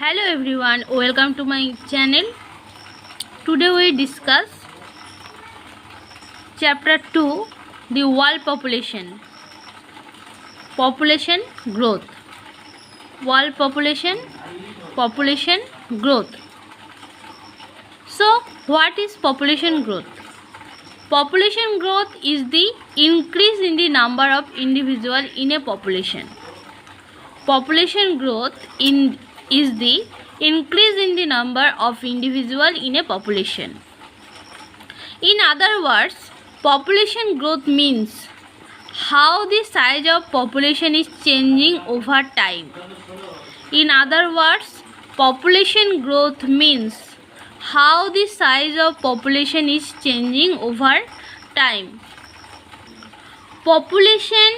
Hello everyone, welcome to my channel. Today we discuss chapter 2, the world population. Population growth. World population growth. So what is population growth? Population growth is the increase in the number of individuals in a population. Population growth is the increase in the number of individuals in a population. In other words, population growth means how the size of population is changing over time. In other words, population growth means how the size of population is changing over time. Population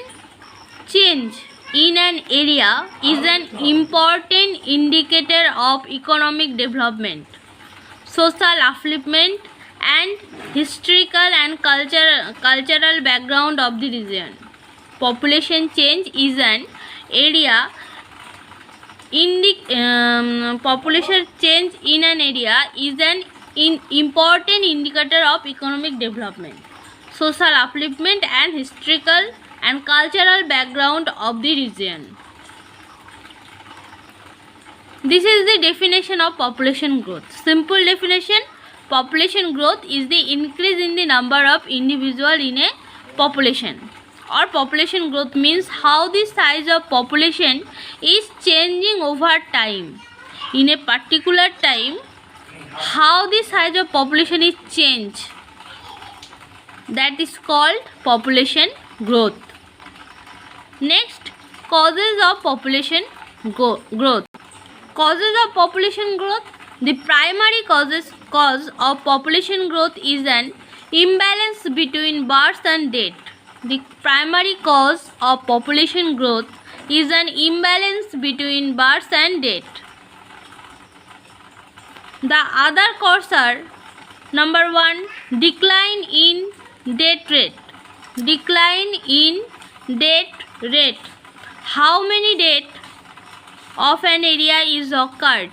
change in an area is an important indicator of economic development, social upliftment, and historical and cultural background of the region. Population change is an area population change in an area is an important indicator of economic development, social upliftment, and historical and cultural background of the region. This is the definition of population growth. Simple definition: population growth is the increase in the number of individuals in a population. Or population growth means how the size of population is changing over time. In a particular time, how the size of population is changed, that is called population growth. Next, causes of population growth. Causes of population growth. The primary cause of population growth is an imbalance between birth and death. The primary cause of population growth is an imbalance between birth and death. The other causes are: number 1, decline in death rate. Decline in death rate. How many deaths of an area is occurred?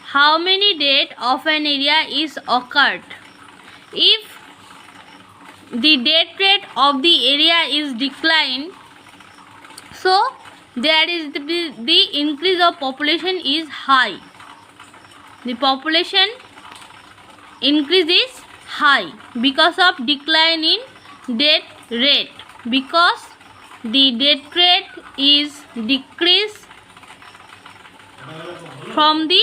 How many deaths of an area is occurred? If the death rate of the area is declined, so there is the increase of population is high. The population increase is high because of decline in death rate, because the death rate is decreased from the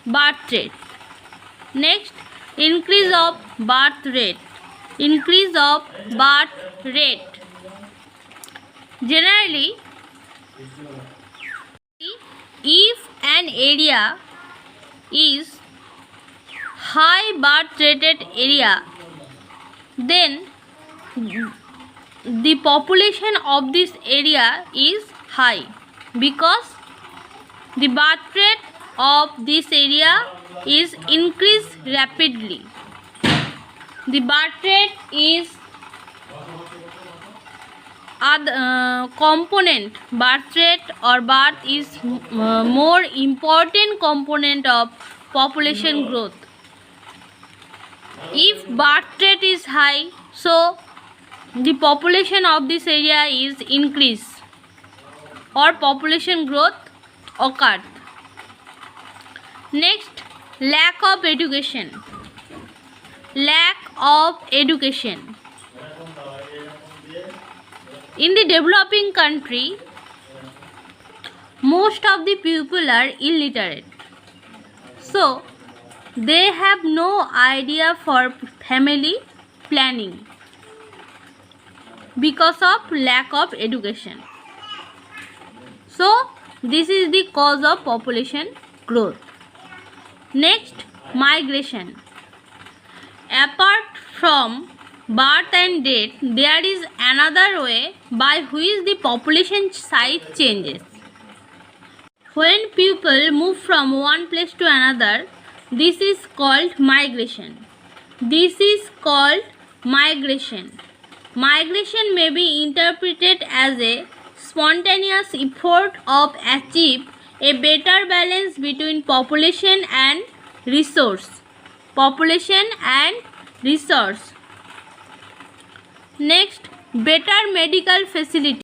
birth rate. Next, increase of birth rate. Increase of birth rate. Generally, if an area is high birth rated area, then the population of this area is high, because the birth rate of this area is increased rapidly. The birth rate is component. Birth rate or birth is more important component of population growth. If birth rate is high, so the population of this area is increased or population growth occurred. Next, lack of education. Lack of education. In the developing country, most of the people are illiterate, so they have no idea for family planning because of lack of education. So this is the cause of population growth. Next, migration. Apart from birth and death, there is another way by which the population size changes. When people move from one place to another, this is called migration. This is called migration. Migration may be interpreted as a spontaneous effort of achieve A better balance between population and resource. Population and resource. Next, better medical facility.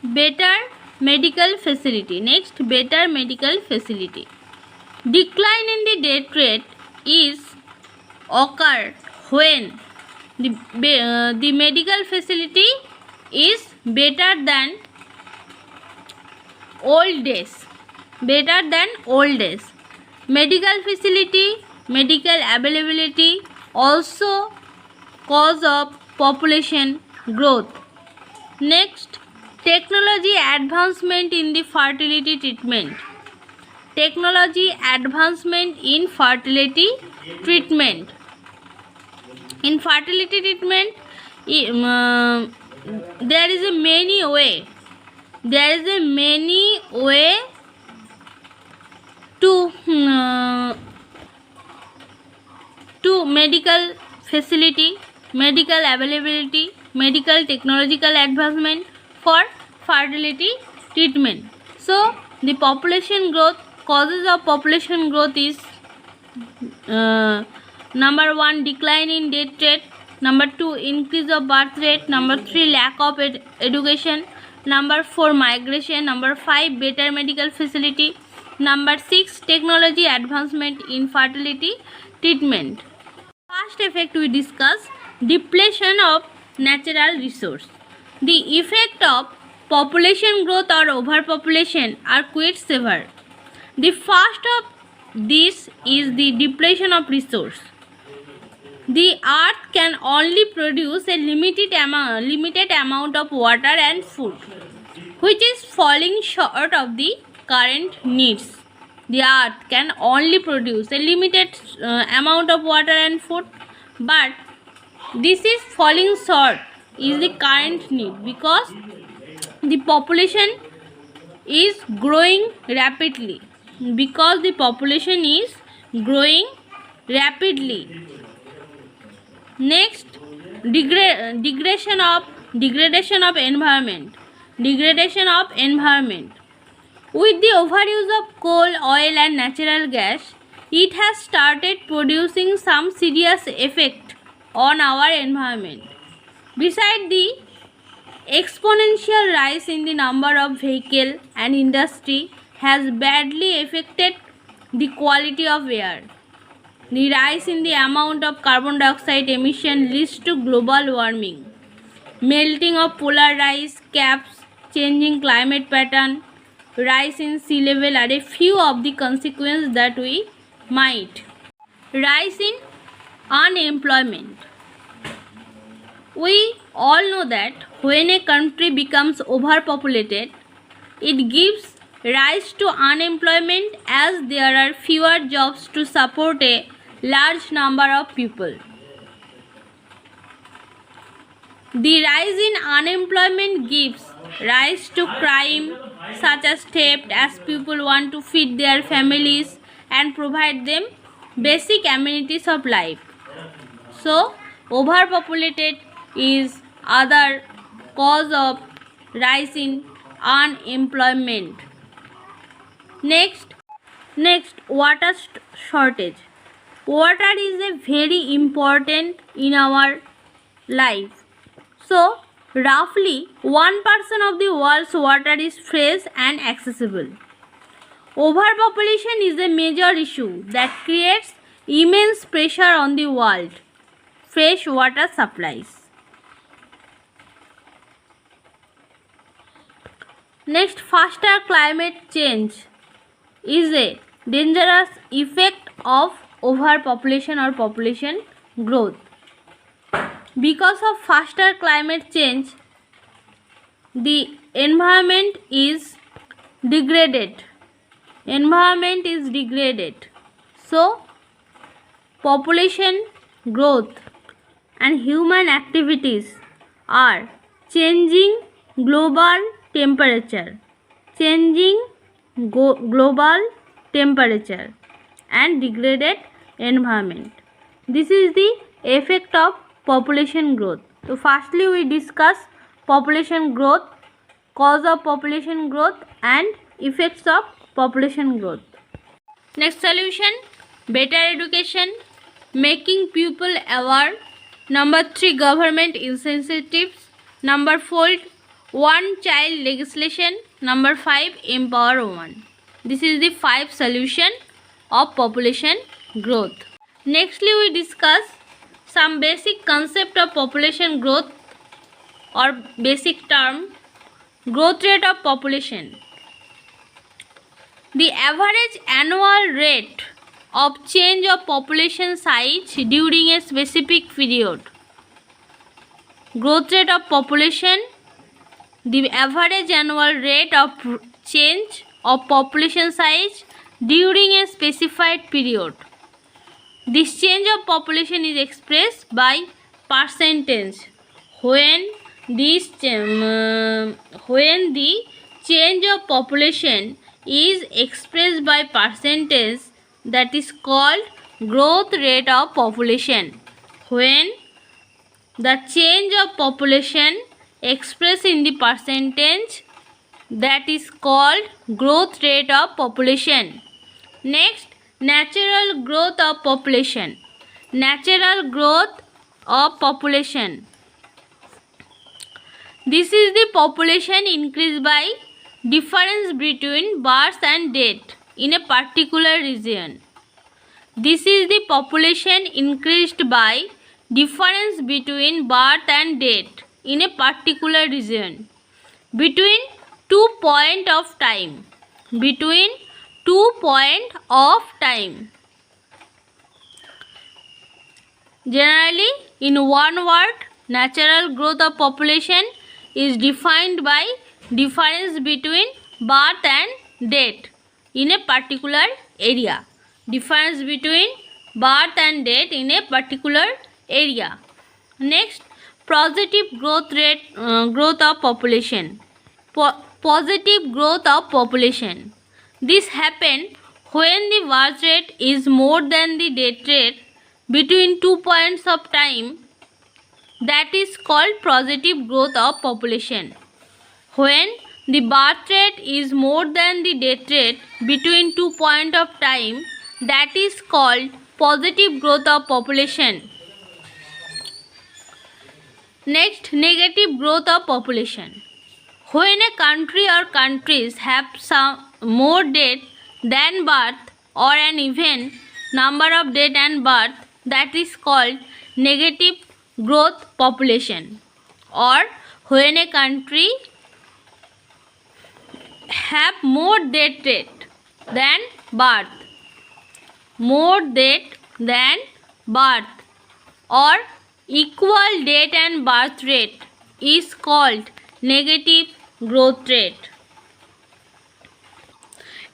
Better medical facility. Next, better medical facility. Decline in the death rate is occur when the medical facility is better than old days. Better than old days. Medical facility, medical availability also cause of population growth. Next, technology advancement in the fertility treatment. Technology advancement in fertility treatment. In fertility treatment, there is a many way. There is a many way to medical facility, medical availability, medical technological advancement for fertility treatment. So the population growth, causes of population growth is number 1, decline in death rate. Number 2, increase of birth rate. Number 3, lack of education. Number 4, migration. Number 5, better medical facility. Number 6, technology advancement in fertility treatment. First effect we discuss, depletion of natural resource. The effect of population growth or overpopulation are quite severe. The first of this is the depletion of resource. The earth can only produce a limited amount of water and food, which is falling short of the current needs. The earth can only produce a limited amount of water and food, but this is falling short is the current need because the population is growing rapidly. Because the population is growing rapidly. Next, degradation of environment. Degradation of environment. With the overuse of coal, oil and natural gas, it has started producing some serious effect on our environment. Besides, the exponential rise in the number of vehicle and industry has badly affected the quality of air. The rise in the amount of carbon dioxide emission leads to global warming. Melting of polar ice caps, changing climate pattern, rise in sea level are a few of the consequences that we might. Rise in unemployment. We all know that when a country becomes overpopulated, it gives rise to unemployment as there are fewer jobs to support a large number of people. The rise in unemployment gives rise to crime such as theft, as people want to feed their families and provide them basic amenities of life. So, overpopulated is other cause of rise in unemployment. Next, water shortage. Water is a very important in our life. So, roughly 1% of the world's water is fresh and accessible. Overpopulation is a major issue that creates immense pressure on the world fresh water supplies. Next, faster climate change is a dangerous effect of overpopulation or population growth. Because of faster climate change, the environment is degraded. So, population growth and human activities are changing global temperature. And degraded environment. This is the effect of population growth. So firstly we discuss population growth, cause of population growth and effects of population growth. Next solution, better education, making people aware. Number 3, government incentives. Number 4, one child legislation. Number 5, empower women. This is the 5 solution of population growth. Nextly, we discuss some basic concept of population growth or basic term, growth rate of population. The average annual rate of change of population size during a specific period. Growth rate of population, the average annual rate of change of population size during a specified period. This change of population is expressed by percentage. When the change of population is expressed by percentage, that is called growth rate of population. When the change of population expressed in the percentage, that is called growth rate of population. Next, natural growth of population. Natural growth of population. This is the population increase by difference between birth and death in a particular region. This is the population increased by difference between birth and death in a particular region between 2 points of time. Between 2 points of time. Generally, in one word, natural growth of population is defined by difference between birth and death in a particular area. Difference between birth and death in a particular area. Next, positive growth of population. Positive growth of population. This happens when the birth rate is more than the death rate between 2 points of time. That is called positive growth of population. When the birth rate is more than the death rate between 2 points of time, that is called positive growth of population. Next, negative growth of population. When a country or countries have some more death than birth or an even number of death and birth, that is called negative growth population. Or when a country have more death rate than birth, more death than birth, or equal death and birth rate is called negative growth rate.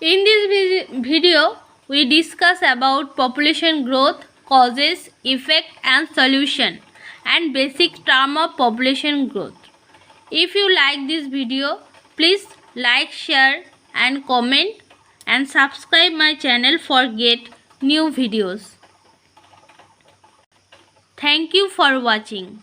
In this video, we discuss about population growth, causes, effect and solution, and basic term of population growth. If you like this video, please like, share and comment and subscribe my channel for get new videos. Thank you for watching.